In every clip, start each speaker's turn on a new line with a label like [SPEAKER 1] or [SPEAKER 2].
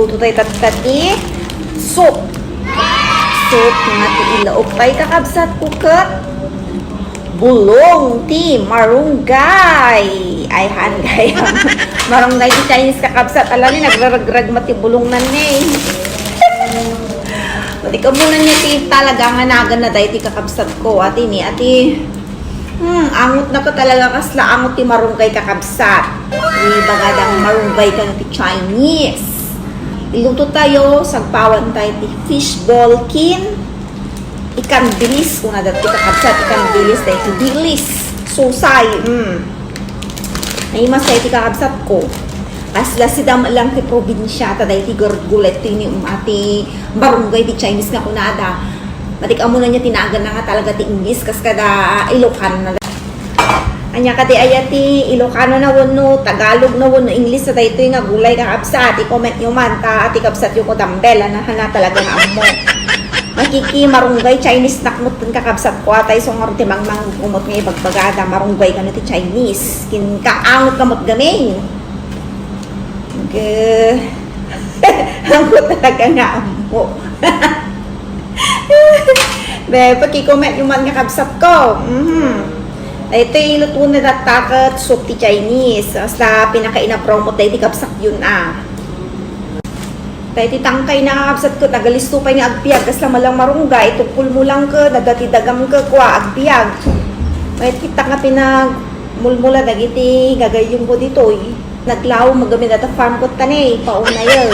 [SPEAKER 1] Magluto tayo tati soup. Soup nga ti ilaok tayo kakabsat kukat. Bulong ti marunggay. Ay hangay. Marunggay ti Chinese kakabsat. Alam ni nagraragrag mati bulong na ni. Pati ka muna niya ti talaga nga nagan na tayo ti kakabsat ko. Ati ni ati. Angot na ka talaga kasla angot ti marunggay kakabsat. Bagadang marunggay ka ti Chinese. Iluto tayo, sagpawan tayo ti fishball kin. Ikan bilis, kung nadat ti kakabsat, ikan bilis tayo ti bilis. Susay, Naimas tayo ti kakabsat ko. Kasla si dam lang ti probinsya, taday ti gurgulet ti ni ati barunggay ti Chinese nga kunada. Matik amo na niya tinagan na nga talaga ti English, kas kada Ilocano na. Anya kati ayati Ilocano na wano, Tagalog na wano, English sa tayo nga gulay kakabsat. I-comment nyo man, ta ati kabsat yung ko tambel, na talaga nga amo. Makiki marunggay Chinese nakmut ng kakabsat ko atay so nga ti mangmang kumot nga ibagbagada marunggay ka na ti Chinese. Kin kaangot kamot gaming. Angot talaga nga amo. Be, paki-comment nyo man nga kabsat ko. Ito yung luto na natakat soup ti Chinese. Basta pinakaina-promote tayo ti kapsak yun Tayo ti tangkay na kapsat ko, nagalisto pa nga agpiyag. Kasla malang marunggay, tukul mo lang ka, nagati dagam ka kwa, agpiyag. May kita nga pinagmulmula, nagiti gagayong ko dito. Naglaw, magamit at farm ko tanay, pauna yun.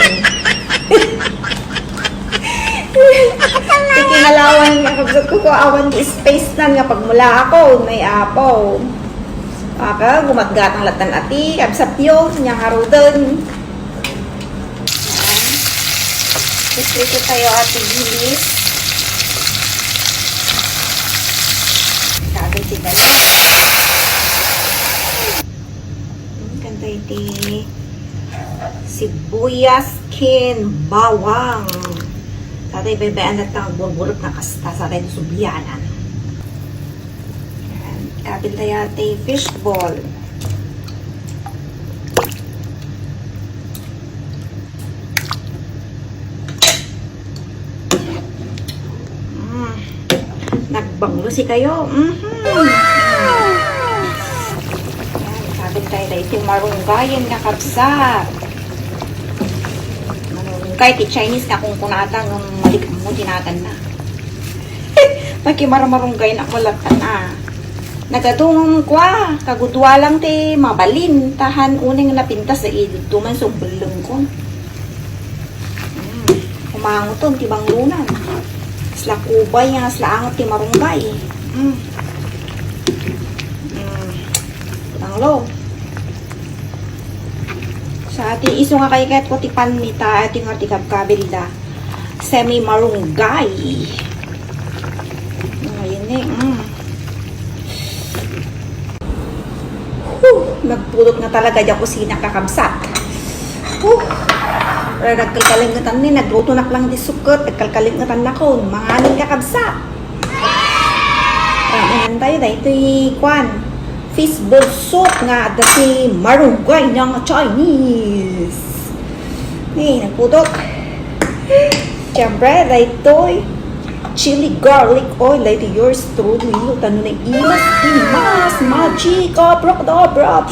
[SPEAKER 1] Ikinalawan nga kapsat ko awan di space na nga pagmula ako may apaw aka gumatgat ang latan ati kapsat yun nyang harudon istrito tayo ati gilis kagad si dali kantay ti sibuyas kin bawang tatay bebean na tang burburot na kasta sa tayo subyanan. Kapil tayo ate fishball. Nagbanglo si kayo. Kapil tayo ito marunggayan na kapsat. Kahit Chinese na kung kunatang malik mo tinatan na. Makimarmarunggay na kulatan Nagadung kwa, kagudwa lang te mabalin. Tahan uning napintas sa idod tuman sumbulong ko. Umanguton, tibang lunan. Sla kubay nga, sla angot ti marunggay. Tanglo. Sa ati iso nga kay ket ko ti panmita ati nga ti kabkabil da semi marunggay. Ngayon nagpulot na talaga di kusina kakabsat. Nagkalkalingatan ni nagluto nak lang di sukot, nagkalkalingatan na ko manganin kakabsat. Ramen tayo da ito kwan fishball soup nga dati marunggay ng Chinese. Nagputok. Siyempre, ito chili garlic oil. Ito yours truly. Tanong na imas, magic, abracadabra.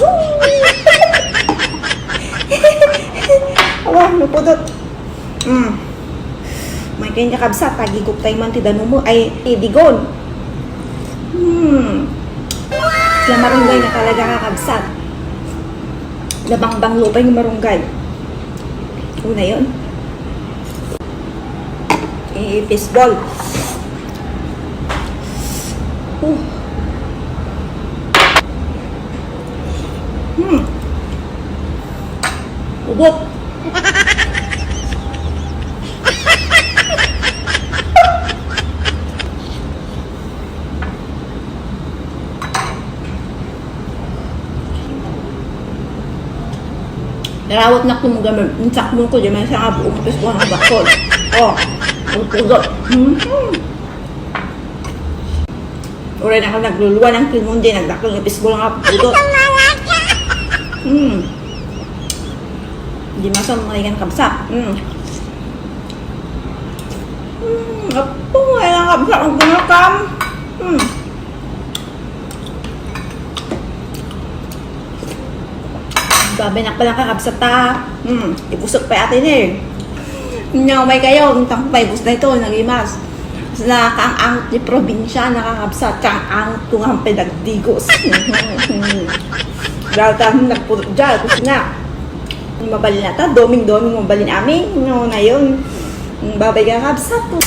[SPEAKER 1] Awa, nagputok. May kanya kabsa, tagigup tayo man ti danumo. Ay, digon. Sila marunggay na talaga kakabsat. Labang-bang lupay ng marunggay. Una yun. Fishball. Ubot. Narawat na kumugamit. Nsak mo ko, dyan siya nga buong pis ko ng bakol. Pagpudot. Ura na ka nagluluwa ng kimundi, nagdakol ng pis ko ng pagpudot. Hindi masam mga ikan kabsa. Apo, ikan kabsa ang gunakam. Babay na palang kakabsa ta. Ibusok pa atin eh. Nyamay kayo, tang paibus na ito, nagimas. Na kang di probinsya, nakakabsa, kang tungang pedagdigos. Dahil tayo nagpulot dyan, kasi na, mabalin na ta, doming-doming mabalin amin, no, na yun, babay kakabsa to.